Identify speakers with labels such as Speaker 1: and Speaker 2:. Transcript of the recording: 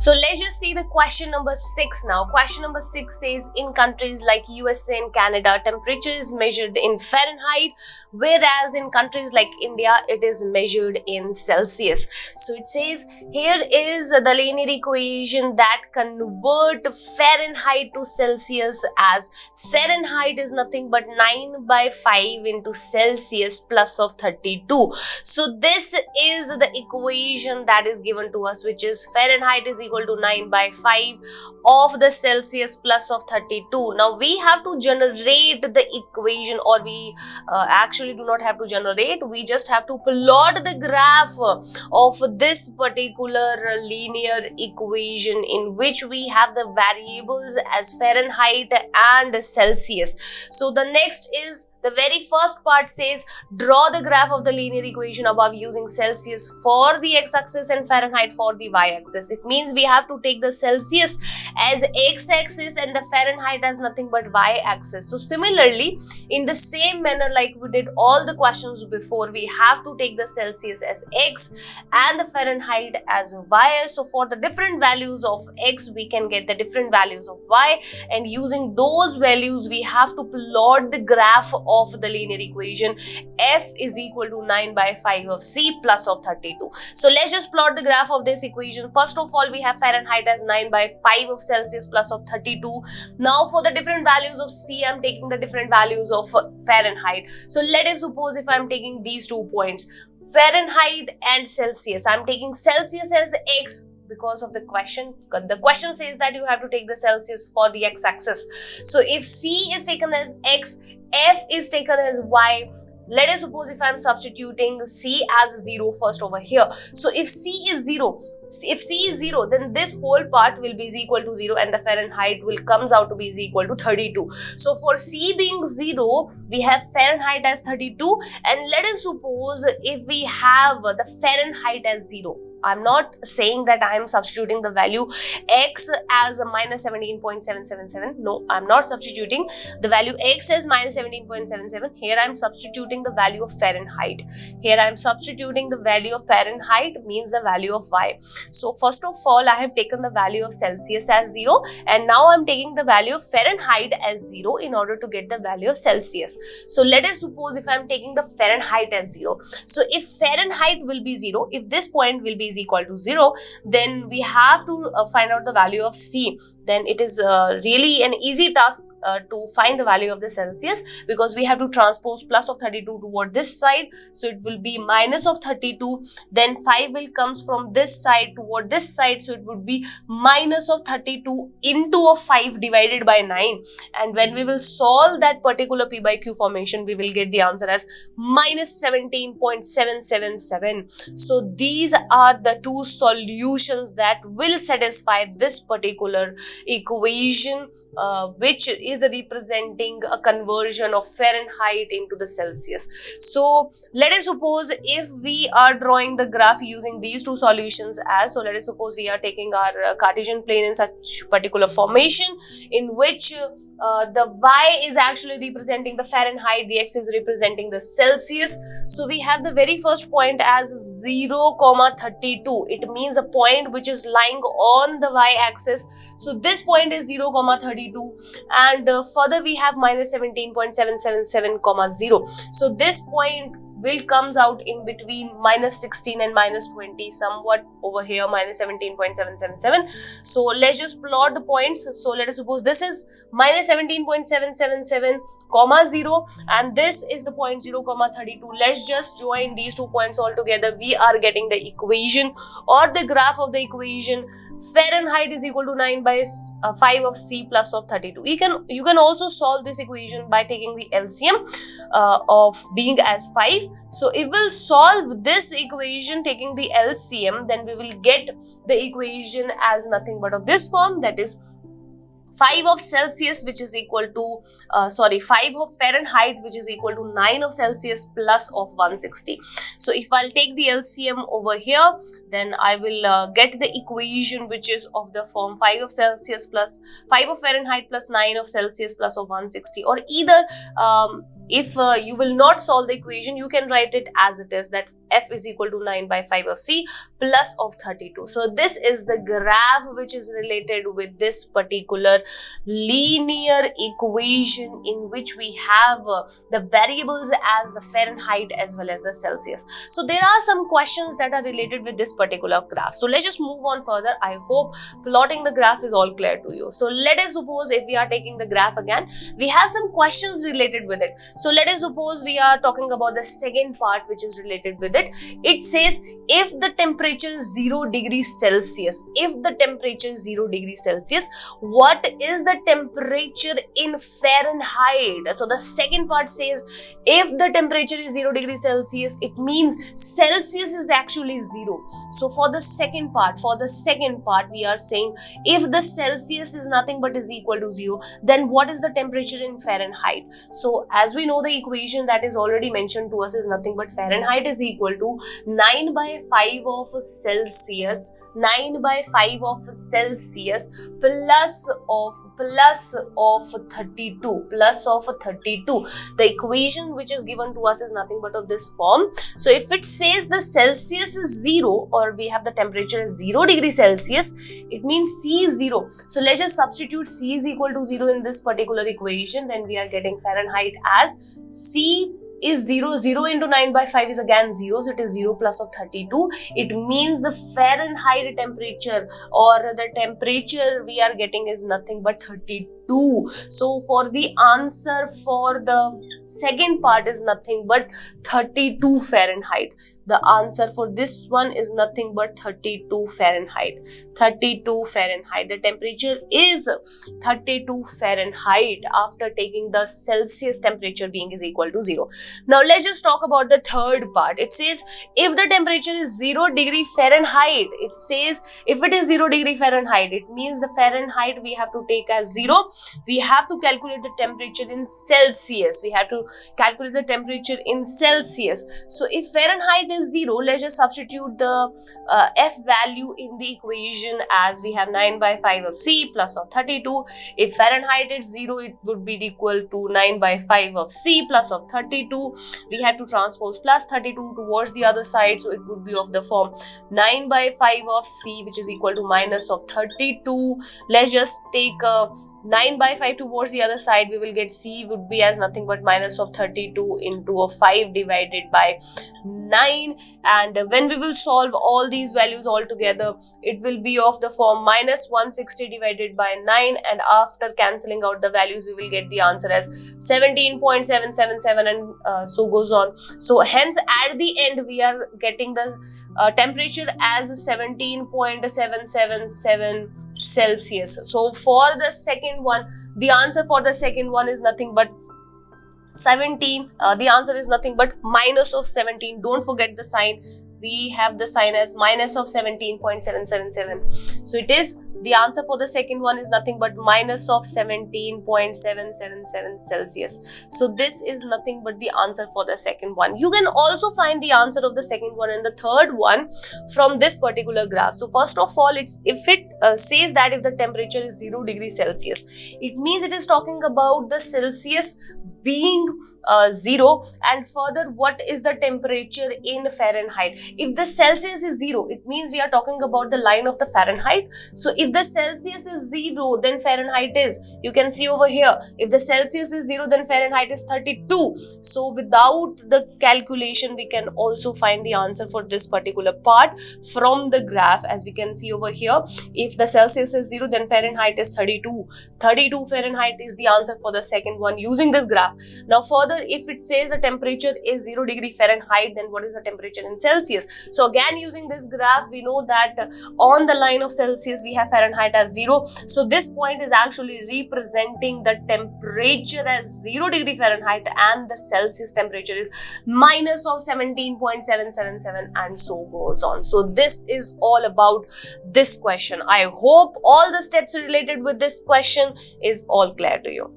Speaker 1: So let's just see the question number 6 now. Question number 6 says, in countries like USA and Canada, temperature is measured in Fahrenheit, whereas in countries like India, it is measured in Celsius. So it says, here is the linear equation that convert Fahrenheit to Celsius, as Fahrenheit is nothing but 9/5 into Celsius plus of 32. So this is the equation that is given to us, which is Fahrenheit is equal to 9/5 of the Celsius plus of 32. Now we have to generate the equation, or we actually do not have to generate, we just have to plot the graph of this particular linear equation in which we have the variables as Fahrenheit and Celsius. So the next is, the very first part says, draw the graph of the linear equation above using Celsius for the x-axis and Fahrenheit for the y-axis. It means we have to take the Celsius as x-axis and the Fahrenheit as nothing but y-axis. So similarly, in the same manner like we did all the questions before, we have to take the Celsius as x and the Fahrenheit as y. So for the different values of x, we can get the different values of y, and using those values, we have to plot the graph of the linear equation. F is equal to 9/5 of C plus of 32. So let's just plot the graph of this equation. First of all, we have Fahrenheit as 9/5 of Celsius plus of 32. Now for the different values of C, I'm taking the different values of Fahrenheit. So let us suppose if I'm taking these 2 points, Fahrenheit and Celsius, I'm taking Celsius as x because of the question. The question says that you have to take the Celsius for the x-axis. So if C is taken as x, F is taken as y. Let us suppose if I'm substituting C as 0 first over here. So if C is 0, then this whole part will be equal to 0 and the Fahrenheit will comes out to be equal to 32. So for C being 0, we have Fahrenheit as 32, and let us suppose if we have the Fahrenheit as 0. I'm not saying that I am substituting the value x as a minus 17.777. No, I'm not substituting the value x as minus 17.77. Here I'm substituting the value of Fahrenheit. Here I'm substituting the value of Fahrenheit means the value of y. So first of all, I have taken the value of Celsius as 0, and now I'm taking the value of Fahrenheit as 0 in order to get the value of Celsius. So let us suppose if I'm taking the Fahrenheit as 0. So if Fahrenheit will be 0, if this point will be equal to 0, then we have to find out the value of C. Then it is really an easy task to find the value of the Celsius, because we have to transpose plus of 32 toward this side. So it will be minus of 32, then 5 will comes from this side toward this side, so it would be minus of 32 into a 5 divided by 9, and when we will solve that particular P by Q formation, we will get the answer as minus 17.777. So these are the two solutions that will satisfy this particular equation, which is representing a conversion of Fahrenheit into the Celsius. So let us suppose if we are drawing the graph using these two solutions as, so let us suppose we are taking our Cartesian plane in such particular formation in which the y is actually representing the Fahrenheit, the x is representing the Celsius. So we have the very first point as 0,32. It means a point which is lying on the y-axis. So this point is 0,32, and further we have minus 17.777, 0. So this point will comes out in between minus 16 and minus 20, somewhat over here, minus 17.777. So let's just plot the points. So let us suppose this is minus 17.777, 0, and this is the point 0,32. Let's just join these 2 points all together. We are getting the equation or the graph of the equation. Fahrenheit is equal to 9/5 of C plus of 32. You can also solve this equation by taking the LCM of being as 5. So if we'll solve this equation taking the LCM, then we will get the equation as nothing but of this form, that is 5 of Celsius which is equal to 5 of Fahrenheit which is equal to 9 of Celsius plus of 160. So if I'll take the LCM over here, then I will get the equation which is of the form 5 of Celsius plus 5 of Fahrenheit plus 9 of Celsius plus of 160, or either if you will not solve the equation, you can write it as it is, that f is equal to 9 by 5 of c plus of 32. So this is the graph which is related with this particular linear equation, in which we have the variables as the Fahrenheit as well as the Celsius. So there are some questions that are related with this particular graph. So let's just move on further. I hope plotting the graph is all clear to you. So let us suppose if we are taking the graph again, we have some questions related with it. So let us suppose we are talking about the second part which is related with it. It says if the temperature is 0 degrees Celsius, what is the temperature in Fahrenheit? So the second part says if the temperature is 0 degrees Celsius, it means Celsius is actually 0. So for the second part, we are saying if the Celsius is nothing but is equal to 0, then what is the temperature in Fahrenheit? So as we know, the equation that is already mentioned to us is nothing but Fahrenheit is equal to 9 by 5 of Celsius, 9 by 5 of Celsius plus of 32. The equation which is given to us is nothing but of this form. So if it says the Celsius is 0, or we have the temperature as 0 degrees Celsius, it means C is 0. So let's just substitute C is equal to 0 in this particular equation. Then we are getting Fahrenheit as C is 0. 0 into 9 by 5 is again 0. So it is 0 plus of 32. It means the Fahrenheit temperature, or the temperature we are getting, is nothing but 32. So for the answer for the second part is nothing but 32 Fahrenheit. The answer for this one is nothing but 32 Fahrenheit. 32 Fahrenheit. The temperature is 32 Fahrenheit after taking the Celsius temperature being is equal to 0. Now let's just talk about the third part. It says if the temperature is 0 degree Fahrenheit, it says if it is 0 degree Fahrenheit, it means the Fahrenheit we have to take as 0. We have to calculate the temperature in Celsius. So if Fahrenheit is 0, let's just substitute the F value in the equation, as we have 9 by 5 of C plus of 32. If Fahrenheit is 0, it would be equal to 9 by 5 of C plus of 32. We have to transpose plus 32 towards the other side. So it would be of the form 9 by 5 of C, which is equal to minus of 32. Let's just take 9 by 5 towards the other side. We will get C would be as nothing but minus of 32 into a 5 divided by 9. And when we will solve all these values all together, it will be of the form minus 160 divided by 9. And after cancelling out the values, we will get the answer as 17.777, and so goes on. So hence at the end, we are getting the temperature as 17.777 Celsius. So for the second one, the answer for the second one is nothing but 17. The answer is nothing but minus of 17. Don't forget the sign. We have the sign as minus of 17.777. So it is, the answer for the second one is nothing but minus of 17.777 Celsius. So this is nothing but the answer for the second one. You can also find the answer of the second one and the third one from this particular graph. So first of all, if it says that if the temperature is 0 degrees Celsius, it means it is talking about the Celsius being 0, and further what is the temperature in Fahrenheit. If the Celsius is 0, it means we are talking about the line of the Fahrenheit. So if the Celsius is 0, then Fahrenheit is, you can see over here, if the Celsius is 0, then Fahrenheit is 32. So without the calculation, we can also find the answer for this particular part from the graph. As we can see over here, if the Celsius is 0, then Fahrenheit is 32. 32 Fahrenheit is the answer for the second one using this graph. Now further, if it says the temperature is 0 degree Fahrenheit, then what is the temperature in Celsius? So again, using this graph, we know that on the line of Celsius, we have Fahrenheit as 0. So this point is actually representing the temperature as 0 degree Fahrenheit, and the Celsius temperature is minus of 17.777, and so goes on. So this is all about this question. I hope all the steps related with this question is all clear to you.